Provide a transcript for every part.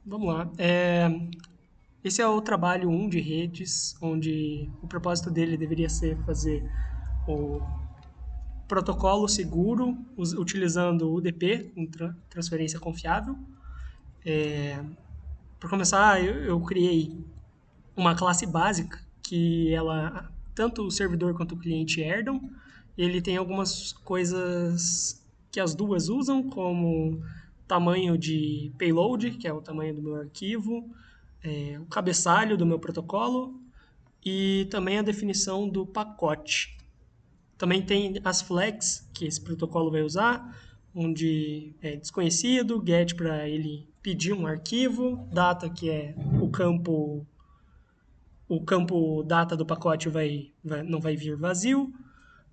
Vamos lá. Esse é o trabalho 1 de redes, onde o propósito dele deveria ser fazer o protocolo seguro, utilizando o UDP, transferência confiável. Para começar, eu criei uma classe básica que ela, tanto o servidor quanto o cliente herdam. Ele tem algumas coisas que as duas usam, como tamanho de payload, que é o tamanho do meu arquivo, o cabeçalho do meu protocolo e também a definição do pacote. Também tem as flags que esse protocolo vai usar, onde é desconhecido, get para ele pedir um arquivo, data que é o campo data do pacote não vai vir vazio,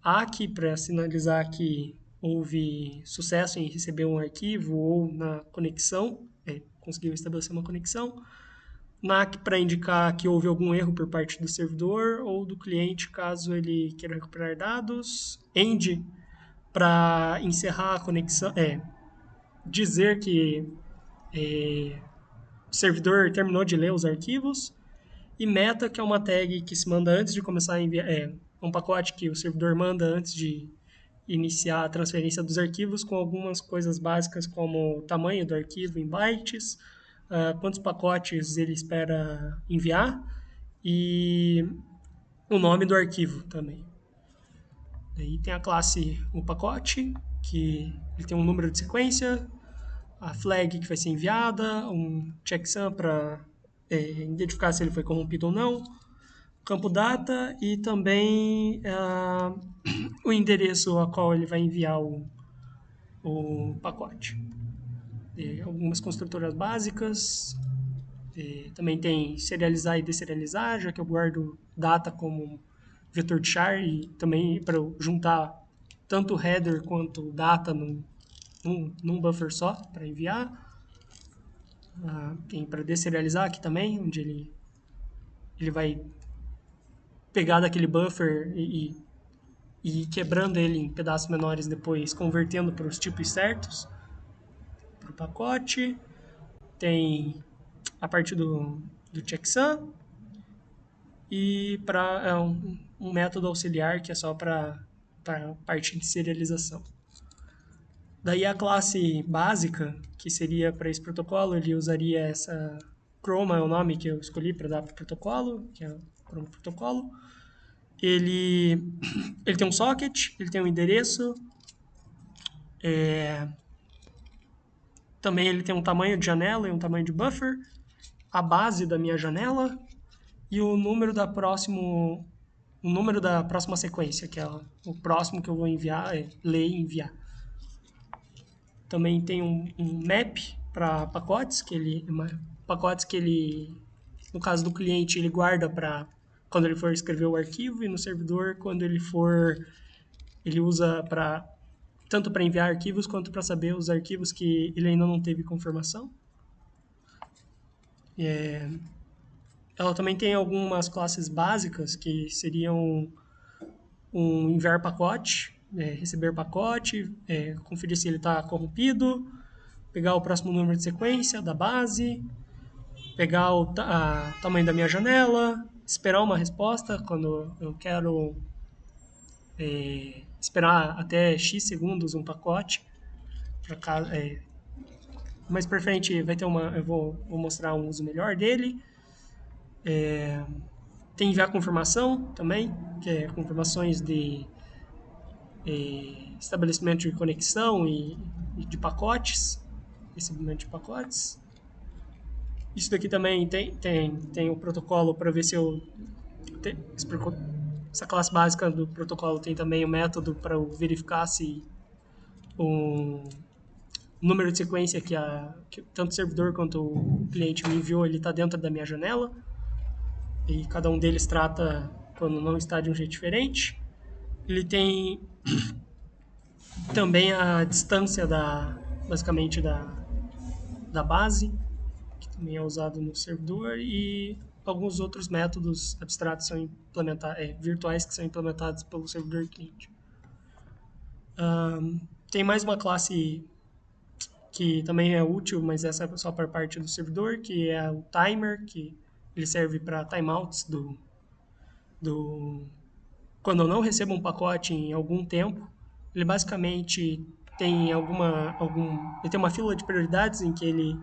ACK para sinalizar que houve sucesso em receber um arquivo ou na conexão, conseguiu estabelecer uma conexão, NAC para indicar que houve algum erro por parte do servidor ou do cliente, caso ele queira recuperar dados. END para encerrar a conexão, dizer que o servidor terminou de ler os arquivos. E meta, que é uma tag que se manda antes de começar a enviar, um pacote que o servidor manda antes de iniciar a transferência dos arquivos, com algumas coisas básicas como o tamanho do arquivo em bytes, quantos pacotes ele espera enviar e o nome do arquivo também. Aí tem a classe o pacote, que ele tem um número de sequência, a flag que vai ser enviada, um checksum para identificar se ele foi corrompido ou não, campo data e também o endereço a qual ele vai enviar o pacote. Algumas construtoras básicas, também tem serializar e deserializar, já que eu guardo data como vetor de char e também para juntar tanto o header quanto data num buffer só para enviar. Tem para deserializar aqui também, onde ele vai pegar daquele buffer e quebrando ele em pedaços menores, depois convertendo para os tipos certos para o pacote. Tem a parte do checksum e para um método auxiliar que é só para a parte de serialização. Daí a classe básica, que seria para esse protocolo, ele usaria essa Chroma, é o nome que eu escolhi para dar para o protocolo, que é o Chroma Protocolo. Ele tem um socket, ele tem um endereço, também ele tem um tamanho de janela e um tamanho de buffer, a base da minha janela e o número da próxima sequência, que é o próximo que eu vou enviar, ler e enviar. Também tem um map para pacotes que ele, no caso do cliente, ele guarda para quando ele for escrever o arquivo, e no servidor, quando ele usa tanto para enviar arquivos quanto para saber os arquivos que ele ainda não teve confirmação. Ela também tem algumas classes básicas que seriam um enviar pacote, receber pacote, conferir se ele está corrompido, pegar o próximo número de sequência da base, pegar o tamanho da minha janela, esperar uma resposta quando eu quero esperar até X segundos um pacote. Mais para frente eu vou mostrar um uso melhor dele. Tem enviar confirmação também, que é confirmações de estabelecimento de conexão e de pacotes, recebimento de pacotes. Isso daqui também tem o protocolo para ver se essa classe básica do protocolo tem também o método para verificar se o número de sequência que tanto o servidor quanto o cliente me enviou, ele está dentro da minha janela. E cada um deles trata quando não está de um jeito diferente. Ele tem também a distância basicamente da base, que também é usado no servidor, e alguns outros métodos abstratos virtuais que são implementados pelo servidor cliente. Tem mais uma classe que também é útil, mas essa é só para parte do servidor, que é o timer, que ele serve para timeouts do quando eu não recebo um pacote em algum tempo. Ele basicamente tem ele tem uma fila de prioridades em que ele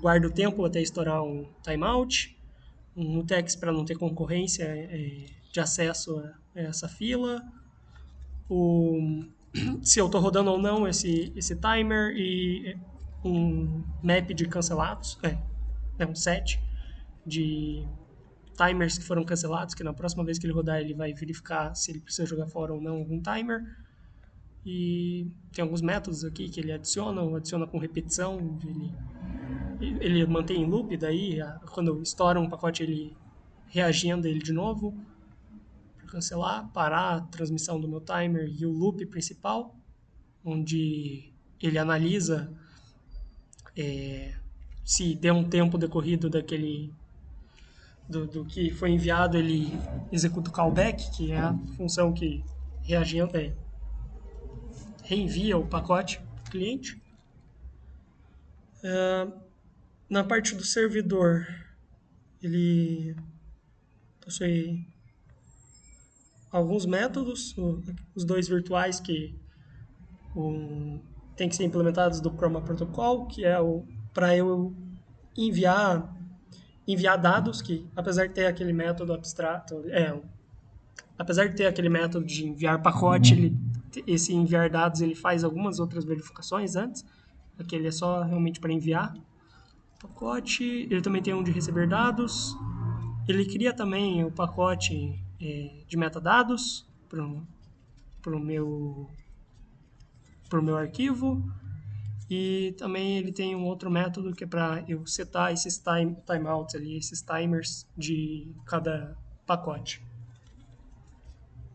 guarda o tempo até estourar um timeout, um mutex para não ter concorrência de acesso a essa fila, o, se eu estou rodando ou não esse timer e um map de cancelados, um set de timers que foram cancelados, que na próxima vez que ele rodar ele vai verificar se ele precisa jogar fora ou não algum timer. E tem alguns métodos aqui que ele adiciona com repetição, ele mantém em loop, daí quando estoura um pacote ele reagenda ele de novo para cancelar, parar a transmissão do meu timer e o loop principal, onde ele analisa se deu um tempo decorrido do que foi enviado, ele executa o callback, que é a função que reenvia o pacote para o cliente. Na parte do servidor, ele possui alguns métodos, os dois virtuais que tem que ser implementados do Chroma Protocol, que é para eu enviar dados, que apesar de ter aquele método abstrato, apesar de ter aquele método de enviar pacote, esse enviar dados ele faz algumas outras verificações antes. Aquele é só realmente para enviar pacote. Ele também tem um de receber dados. Ele cria também o pacote de metadados para o meu arquivo. E também ele tem um outro método que é para eu setar esses timeouts ali, esses timers de cada pacote.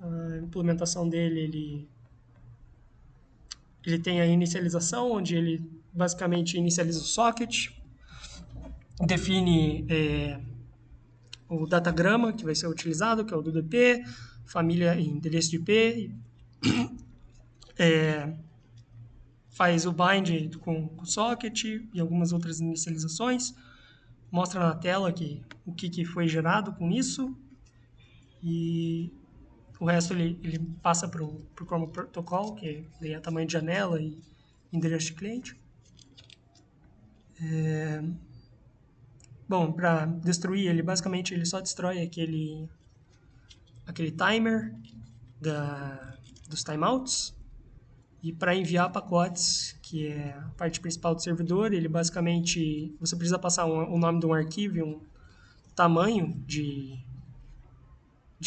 A implementação dele, ele tem a inicialização, onde ele basicamente inicializa o socket, define o datagrama que vai ser utilizado, que é o DDP, família e endereço de IP, faz o bind com o socket e algumas outras inicializações, mostra na tela o que foi gerado com isso, e o resto ele passa para o Chrome Protocol, que é tamanho de janela e endereço de cliente. Bom, para destruir ele, basicamente ele só destrói aquele timer dos timeouts. E para enviar pacotes, que é a parte principal do servidor, ele basicamente, você precisa passar o nome de um arquivo e um tamanho de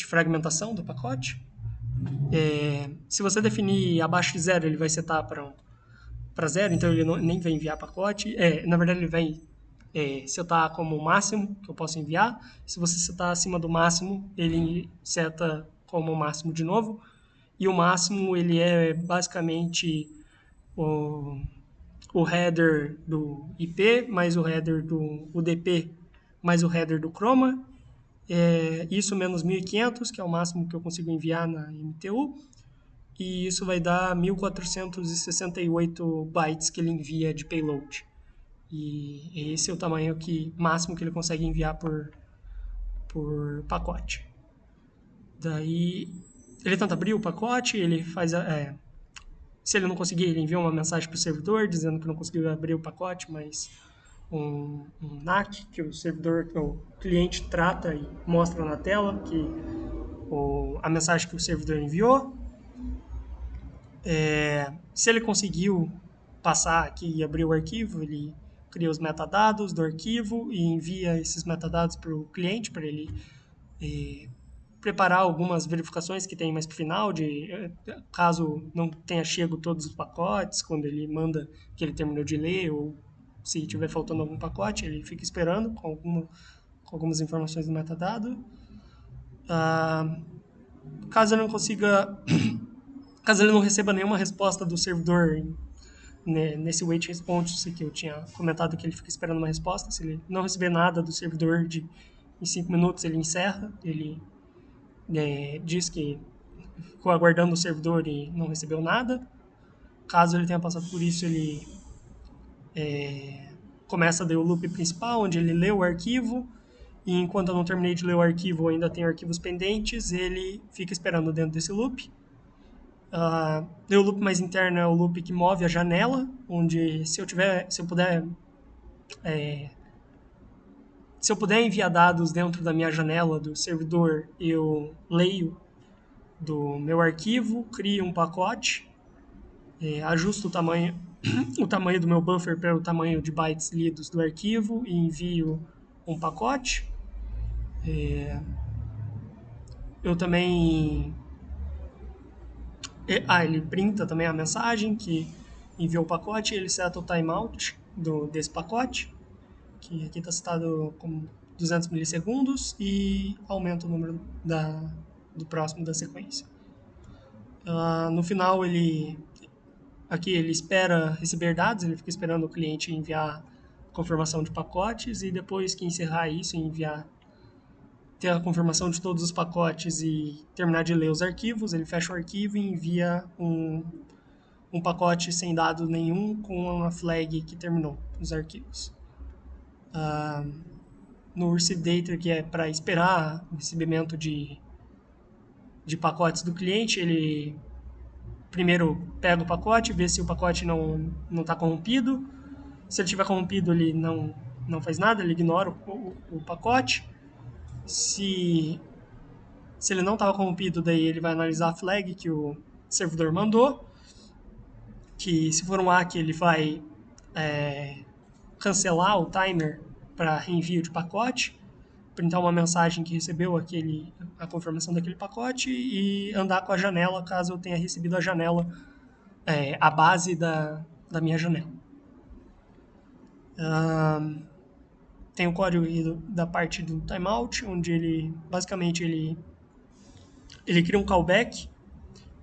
fragmentação do pacote. Se você definir abaixo de zero, ele vai setar para zero, então ele nem vai enviar pacote. Na verdade, ele vai setar como o máximo que eu posso enviar. Se você setar acima do máximo, ele seta como o máximo de novo. E o máximo, ele é basicamente o header do IP, mais o header do UDP, mais o header do Chroma. Isso menos 1500, que é o máximo que eu consigo enviar na MTU. E isso vai dar 1468 bytes que ele envia de payload. E esse é o tamanho máximo que ele consegue enviar por pacote. Daí ele tenta abrir o pacote, ele faz se ele não conseguir, ele envia uma mensagem para o servidor dizendo que não conseguiu abrir o pacote, mas um NAC que o cliente trata e mostra na tela que a mensagem que o servidor enviou. Se ele conseguiu passar aqui e abrir o arquivo, ele cria os metadados do arquivo e envia esses metadados para o cliente para ele preparar algumas verificações que tem mais para o final, caso não tenha chego todos os pacotes, quando ele manda que ele terminou de ler, ou se estiver faltando algum pacote, ele fica esperando com algumas informações do metadado. Caso ele não consiga, caso ele não receba nenhuma resposta do servidor nesse wait response que eu tinha comentado, que ele fica esperando uma resposta, se ele não receber nada do servidor em 5 minutos, ele encerra, ele diz que ficou aguardando o servidor e não recebeu nada. Caso ele tenha passado por isso, ele Começa daí o loop principal, onde ele lê o arquivo, e enquanto eu não terminei de ler o arquivo, ainda tenho arquivos pendentes, ele fica esperando dentro desse loop. O loop mais interno é o loop que move a janela, onde se eu puder enviar dados dentro da minha janela do servidor, eu leio do meu arquivo, crio um pacote, ajusto o tamanho do meu buffer para o tamanho de bytes lidos do arquivo e envio um pacote. Eu também. Ele printa também a mensagem que enviou o pacote, ele seta o timeout desse pacote, que aqui está citado como 200 milissegundos, e aumenta o número do próximo da sequência. No final, aqui ele espera receber dados, ele fica esperando o cliente enviar confirmação de pacotes, e depois que encerrar isso, ter a confirmação de todos os pacotes e terminar de ler os arquivos, ele fecha o arquivo e envia um pacote sem dado nenhum com uma flag que terminou os arquivos. No receive data, que é para esperar o recebimento de pacotes do cliente, ele primeiro pega o pacote, vê se o pacote não está corrompido. Se ele estiver corrompido, ele não faz nada, ele ignora o pacote. Se ele não estava corrompido, daí ele vai analisar a flag que o servidor mandou, que se for um ACK, ele vai cancelar o timer para reenvio de pacote, printar uma mensagem que recebeu a confirmação daquele pacote e andar com a janela caso eu tenha recebido a janela, a base da minha janela. Tem o código da parte do timeout, onde ele basicamente ele cria um callback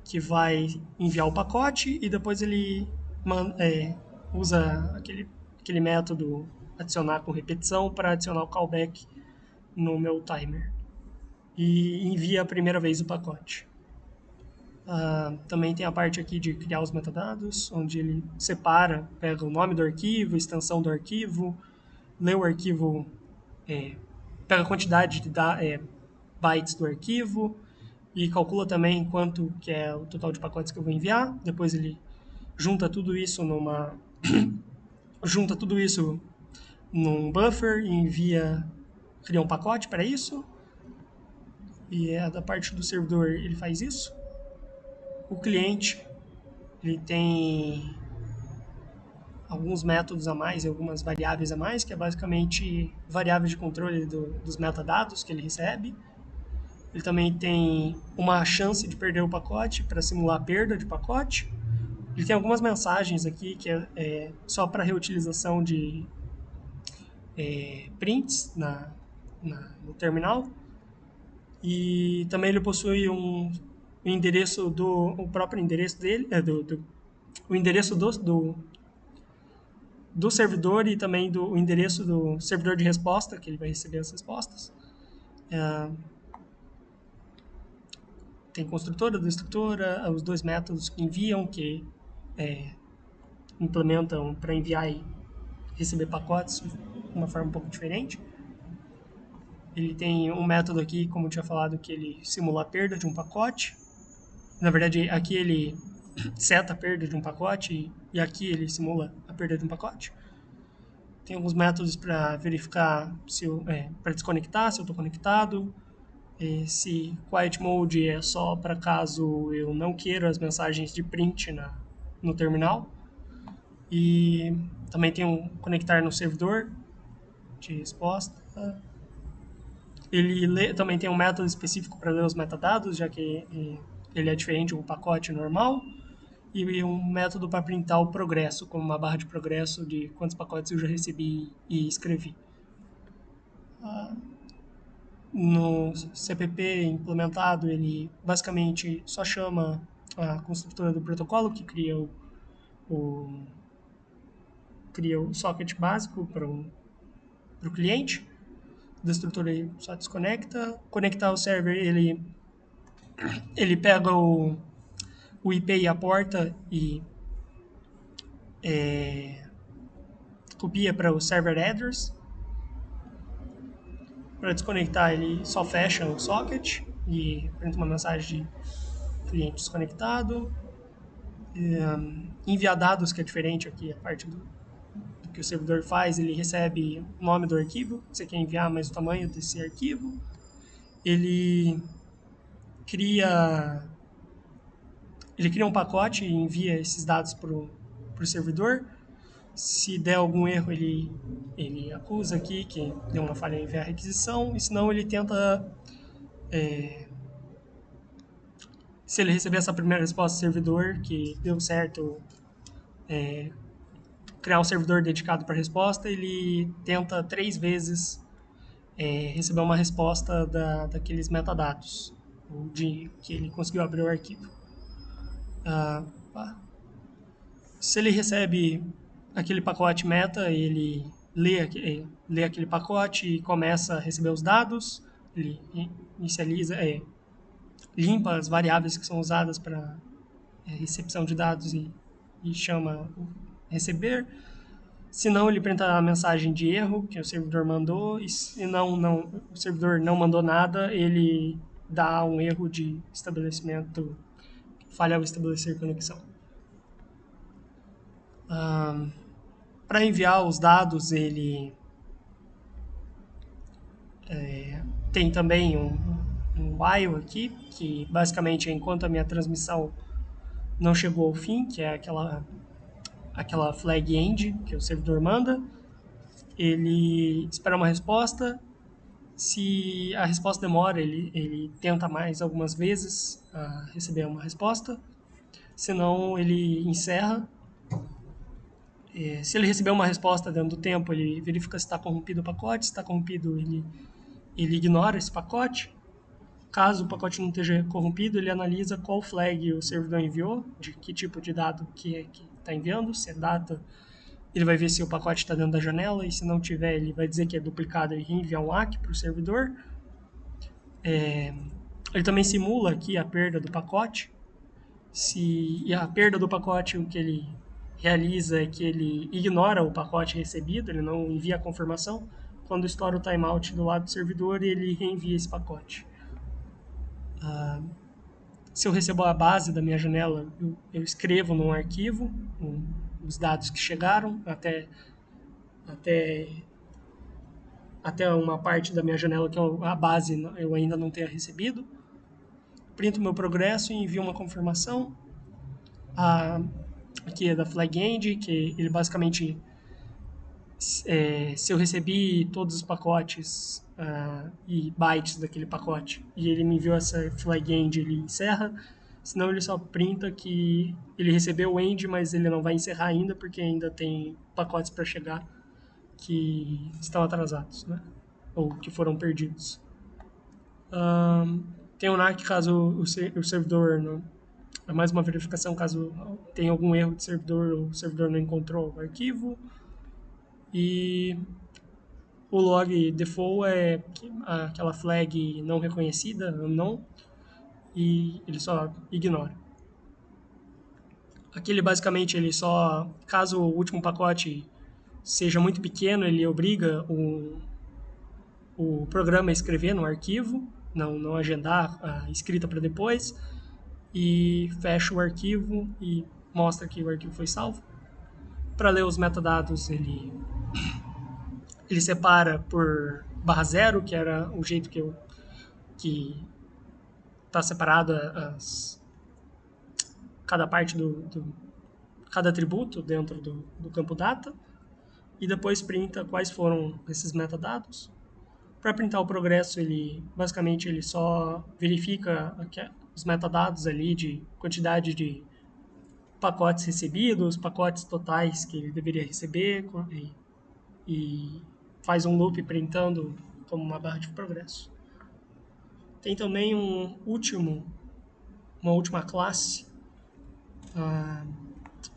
que vai enviar o pacote e depois ele usa aquele método adicionar com repetição para adicionar o callback no meu timer e envia a primeira vez o pacote. Também tem a parte aqui de criar os metadados, onde ele separa, pega o nome do arquivo, extensão do arquivo, lê o arquivo, pega a quantidade de bytes do arquivo e calcula também quanto que é o total de pacotes que eu vou enviar. Depois ele junta tudo isso num buffer e cria um pacote para isso. E da parte do servidor ele faz isso. O cliente ele tem alguns métodos a mais e algumas variáveis a mais, que é basicamente variáveis de controle dos metadados que ele recebe. Ele também tem uma chance de perder o pacote para simular a perda de pacote. Ele tem algumas mensagens aqui que é só para reutilização de prints no terminal. E também ele possui o próprio endereço dele, o endereço do servidor e também o endereço do servidor de resposta, que ele vai receber as respostas. Tem construtora, destrutora, os dois métodos que enviam, que implementam para enviar e receber pacotes de uma forma um pouco diferente. Ele tem um método aqui, como eu tinha falado, que ele simula a perda de um pacote. Na verdade, aqui ele seta a perda de um pacote e aqui ele simula a perda de um pacote. Tem alguns métodos para verificar para desconectar, se eu estou conectado. Esse quiet mode é só para caso eu não queira as mensagens de print no terminal. E também tem um conectar no servidor de resposta. Também tem um método específico para ler os metadados, já que ele é diferente de um pacote normal. E um método para printar o progresso, como uma barra de progresso de quantos pacotes eu já recebi e escrevi. No CPP implementado, ele basicamente só chama a construtora do protocolo, que cria o socket básico para o cliente. O destrutor só desconecta. Conectar o server, ele pega o IP e a porta e copia para o server address. Para desconectar, ele só fecha o socket e printa uma mensagem de cliente desconectado. Enviar dados, que é diferente aqui, a parte do que o servidor faz, ele recebe o nome do arquivo, que você quer enviar, mas o tamanho desse arquivo. Ele cria, ele cria um pacote e envia esses dados para o servidor. Se der algum erro, ele acusa aqui que deu uma falha em enviar a requisição, e senão ele tenta, se ele receber essa primeira resposta do servidor, que deu certo, criar um servidor dedicado para a resposta, ele tenta 3 vezes receber uma resposta daqueles metadados, de que ele conseguiu abrir o arquivo. Se ele recebe aquele pacote meta, ele lê aquele pacote e começa a receber os dados, ele inicializa, limpa as variáveis que são usadas para recepção de dados e chama o receber. Se não, ele printa a mensagem de erro que o servidor mandou, e se o servidor não mandou nada, ele dá um erro de estabelecimento, falha ao estabelecer conexão. Para enviar os dados, ele tem também um while aqui, que basicamente é enquanto a minha transmissão não chegou ao fim, que é aquela flag end que o servidor manda. Ele espera uma resposta. Se a resposta demora, ele tenta mais algumas vezes receber uma resposta. Senão, ele encerra. Se ele receber uma resposta dentro do tempo, ele verifica se está corrompido o pacote. Se está corrompido, ele ignora esse pacote. Caso o pacote não esteja corrompido, ele analisa qual flag o servidor enviou, de que tipo de dado que está enviando, se é data, ele vai ver se o pacote está dentro da janela, e se não tiver, ele vai dizer que é duplicado e reenviar um ACK para o servidor. Ele também simula aqui a perda do pacote. E a perda do pacote, o que ele realiza é que ele ignora o pacote recebido, ele não envia a confirmação. Quando estoura o timeout do lado do servidor, ele reenvia esse pacote. Se eu recebo a base da minha janela, eu escrevo num arquivo os dados que chegaram até uma parte da minha janela que a base eu ainda não tenha recebido. Printo meu progresso e envio uma confirmação. Aqui é da flag end, que ele basicamente, se eu recebi todos os pacotes e bytes daquele pacote e ele me enviou essa flag end, ele encerra. Senão ele só printa que ele recebeu o end, mas ele não vai encerrar ainda porque ainda tem pacotes para chegar que estão atrasados, né? Ou que foram perdidos. Tem o NAC caso o servidor não... É mais uma verificação caso tenha algum erro de servidor ou o servidor não encontrou o arquivo. E o log default é aquela flag não reconhecida, não, e ele só ignora. Aqui ele basicamente, caso o último pacote seja muito pequeno, ele obriga o programa a escrever no arquivo, não agendar a escrita para depois, e fecha o arquivo e mostra que o arquivo foi salvo. Para ler os metadados, ele separa por /0, que era o jeito que está separado cada parte cada atributo dentro do campo data, e depois printa quais foram esses metadados. Para printar o progresso, basicamente ele só verifica os metadados ali de quantidade de pacotes recebidos, pacotes totais que ele deveria receber, e faz um loop printando como uma barra de progresso. Tem também uma última classe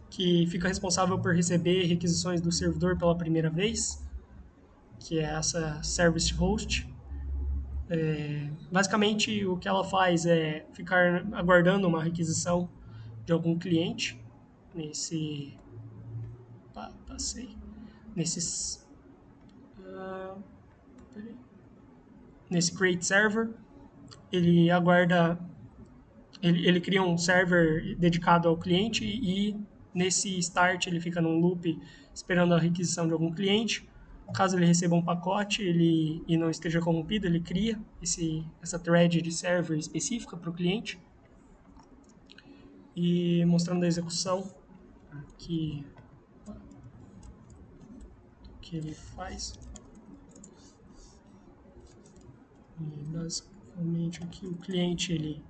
que fica responsável por receber requisições do servidor pela primeira vez, que é essa Service Host. Basicamente, o que ela faz é ficar aguardando uma requisição de algum cliente. Passei. ah, nesse create server, ele aguarda, ele cria um server dedicado ao cliente e nesse start ele fica num loop esperando a requisição de algum cliente. Caso ele receba um pacote e não esteja corrompido, ele cria essa thread de server específica para o cliente. E mostrando a execução que ele faz. E basicamente aqui o cliente ele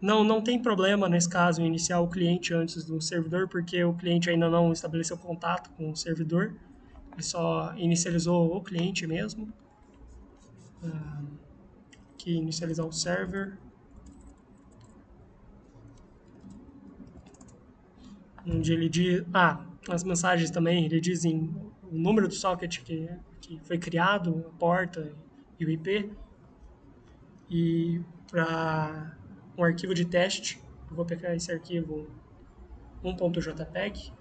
não tem problema nesse caso em iniciar o cliente antes do servidor, porque o cliente ainda não estabeleceu contato com o servidor, ele só inicializou o cliente mesmo. Aqui inicializar o server, onde ele diz, as mensagens também, ele dizem o número do socket que foi criado, a porta e o IP. E para um arquivo de teste, eu vou pegar esse arquivo 1.jpg,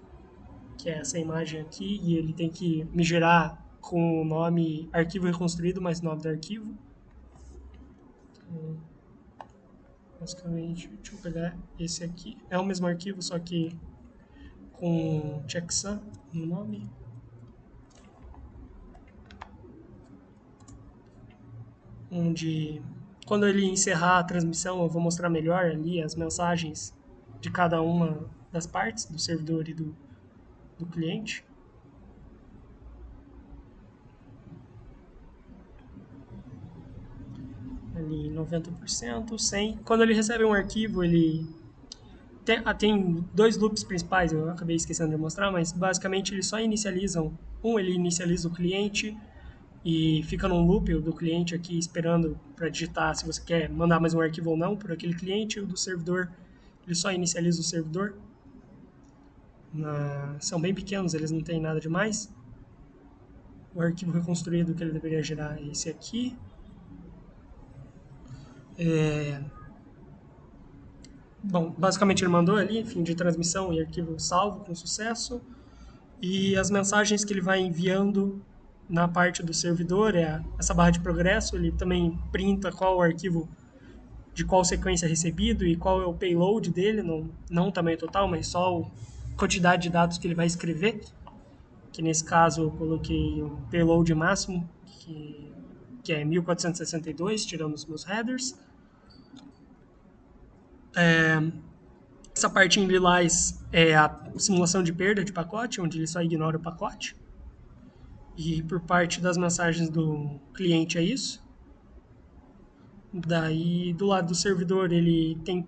que é essa imagem aqui, e ele tem que me gerar com o nome arquivo reconstruído mais nome do arquivo. Então, basicamente, deixa eu pegar esse aqui. É o mesmo arquivo, só que com checksum no nome. Onde, quando ele encerrar a transmissão, eu vou mostrar melhor ali as mensagens de cada uma das partes, do servidor e do cliente. Ali 90%, 100%. Quando ele recebe um arquivo, ele tem dois loops principais, eu acabei esquecendo de mostrar, mas basicamente eles só inicializam. Ele inicializa o cliente e fica num loop do cliente aqui esperando para digitar se você quer mandar mais um arquivo ou não por aquele cliente. O do servidor, ele só inicializa o servidor. São bem pequenos, eles não têm nada demais. O arquivo reconstruído que ele deveria gerar é esse aqui. Bom, basicamente ele mandou ali, fim de transmissão e arquivo salvo com sucesso. E as mensagens que ele vai enviando na parte do servidor essa barra de progresso. Ele também printa qual o arquivo de qual sequência recebido e qual é o payload dele, não o tamanho total, mas só a quantidade de dados que ele vai escrever. Que nesse caso eu coloquei um payload máximo, que é 1462, tirando os meus headers. Essa parte em lilás é a simulação de perda de pacote, onde ele só ignora o pacote. E por parte das mensagens do cliente é isso. Daí, do lado do servidor, ele tem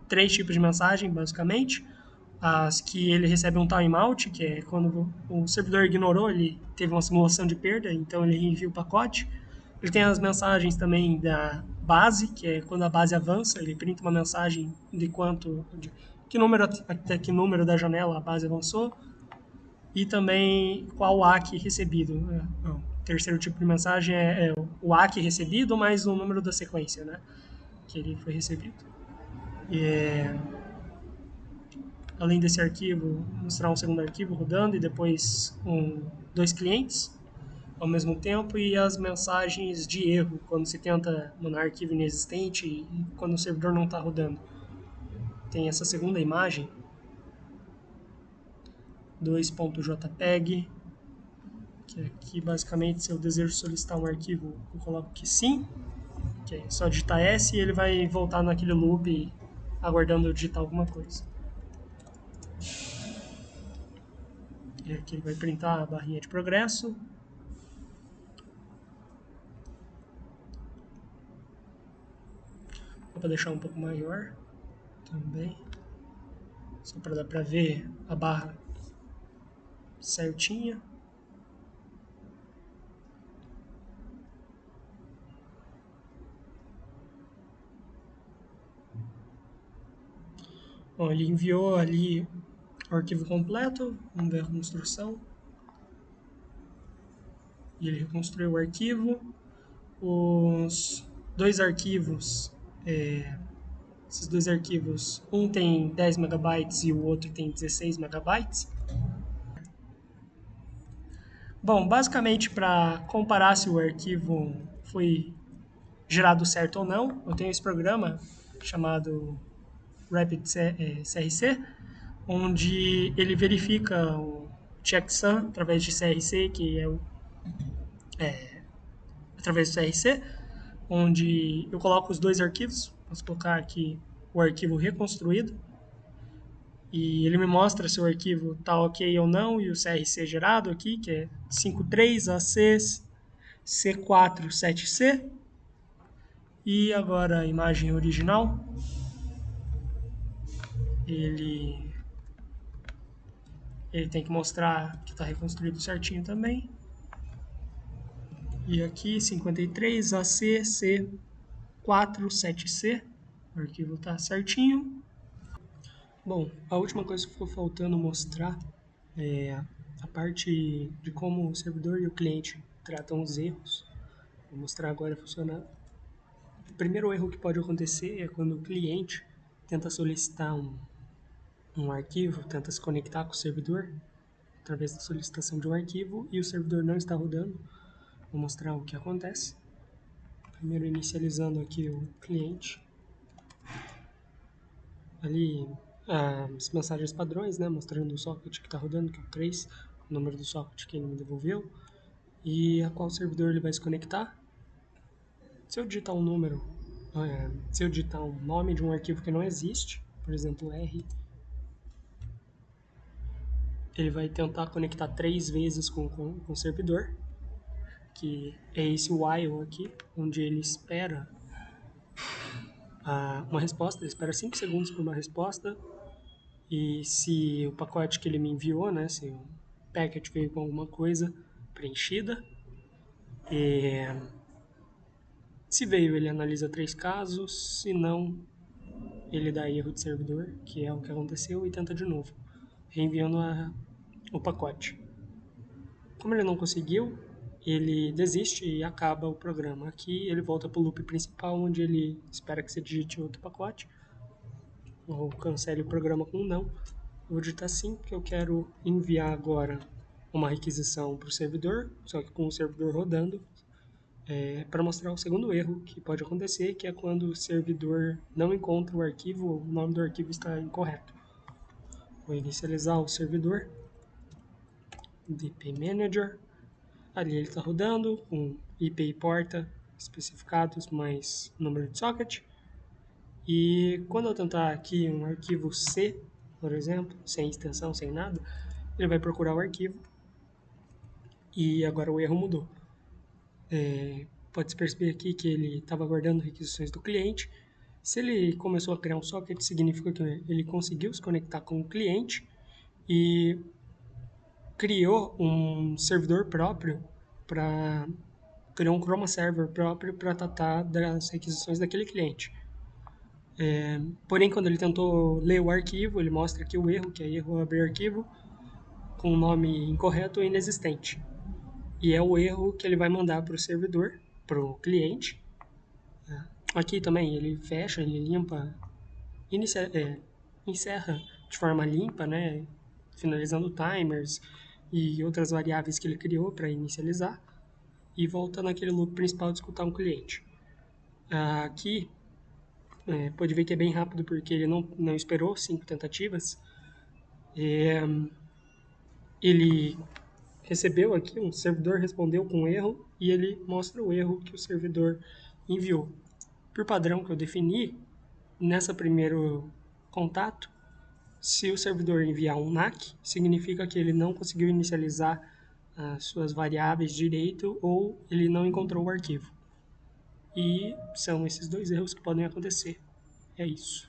três tipos de mensagem, basicamente. As que ele recebe um timeout, que é quando o servidor ignorou, ele teve uma simulação de perda, então ele reenvia o pacote. Ele tem as mensagens também da base, que é quando a base avança, ele printa uma mensagem de até que número da janela a base avançou. E também qual ACK recebido. O terceiro tipo de mensagem é o ACK recebido mais o número da sequência, né? Que ele foi recebido. Além desse arquivo, mostrar um segundo arquivo rodando e depois dois clientes ao mesmo tempo e as mensagens de erro quando se tenta mandar arquivo inexistente e quando o servidor não está rodando. Tem essa segunda imagem, 2.jpg, que aqui basicamente se eu desejo solicitar um arquivo, eu coloco que sim, que é só digitar S e ele vai voltar naquele loop aguardando eu digitar alguma coisa. E aqui ele vai printar a barrinha de progresso. Vou para deixar um pouco maior também, só para dar para ver a barra certinha. Bom, ele enviou ali o arquivo completo, vamos ver a reconstrução. E ele reconstruiu o arquivo. Os dois arquivos, esses dois arquivos, um tem 10 megabytes e o outro tem 16 megabytes. Bom, basicamente para comparar se o arquivo foi gerado certo ou não, eu tenho esse programa chamado CRC, onde ele verifica o checksum através de CRC, que é através do CRC, onde eu coloco os dois arquivos. Posso colocar aqui o arquivo reconstruído e ele me mostra se o arquivo está ok ou não, e o CRC gerado aqui, que é 53AC C47C. E agora a imagem original, ele, ele tem que mostrar que está reconstruído certinho também. E aqui 53AC C47C, o arquivo está certinho. Bom, a última coisa que ficou faltando mostrar é a parte de como o servidor e o cliente tratam os erros. Vou mostrar agora funcionando. O primeiro erro que pode acontecer é quando o cliente tenta solicitar um arquivo, tenta se conectar com o servidor através da solicitação de um arquivo e o servidor não está rodando. Vou mostrar o que acontece. Primeiro inicializando aqui o cliente. Ali as mensagens padrões, né, mostrando o socket que está rodando, que é o 3, o número do socket que ele me devolveu e a qual servidor ele vai se conectar. Se eu digitar um número, se eu digitar um nome de um arquivo que não existe, por exemplo, R, ele vai tentar conectar 3 vezes com o servidor, que é esse while aqui, onde ele espera uma resposta, ele espera 5 segundos por uma resposta, e se o pacote que ele me enviou, né, se o packet veio com alguma coisa preenchida, e se veio ele analisa 3 casos, se não ele dá erro de servidor, que é o que aconteceu, e tenta de novo, reenviando o pacote. Como ele não conseguiu, ele desiste e acaba o programa. Aqui ele volta para o loop principal, onde ele espera que você digite outro pacote, ou cancele o programa com um não. Eu vou digitar sim, porque eu quero enviar agora uma requisição para o servidor, só que com o servidor rodando, para mostrar o segundo erro que pode acontecer, que é quando o servidor não encontra o arquivo ou o nome do arquivo está incorreto. Vou inicializar o servidor, DP Manager, ali ele está rodando com IP e porta especificados mais número de socket. E quando eu tentar aqui um arquivo C, por exemplo, sem extensão, sem nada, ele vai procurar o arquivo e agora o erro mudou. Pode-se perceber aqui que ele estava guardando requisições do cliente. Se ele começou a criar um socket, significa que ele conseguiu se conectar com o cliente e criou um servidor próprio criou um Chroma Server próprio para tratar das requisições daquele cliente. Porém, quando ele tentou ler o arquivo, ele mostra aqui o erro, que é erro abrir arquivo com o nome incorreto ou inexistente. E é o erro que ele vai mandar para o servidor, para o cliente. Aqui também ele fecha, ele limpa, encerra de forma limpa, né, finalizando timers e outras variáveis que ele criou para inicializar e volta naquele loop principal de escutar um cliente. Aqui pode ver que é bem rápido porque ele não esperou 5 tentativas. Ele recebeu aqui, um servidor respondeu com erro e ele mostra o erro que o servidor enviou. Por padrão que eu defini, nessa primeiro contato, se o servidor enviar um NAC, significa que ele não conseguiu inicializar as suas variáveis direito ou ele não encontrou o arquivo. E são esses dois erros que podem acontecer. É isso.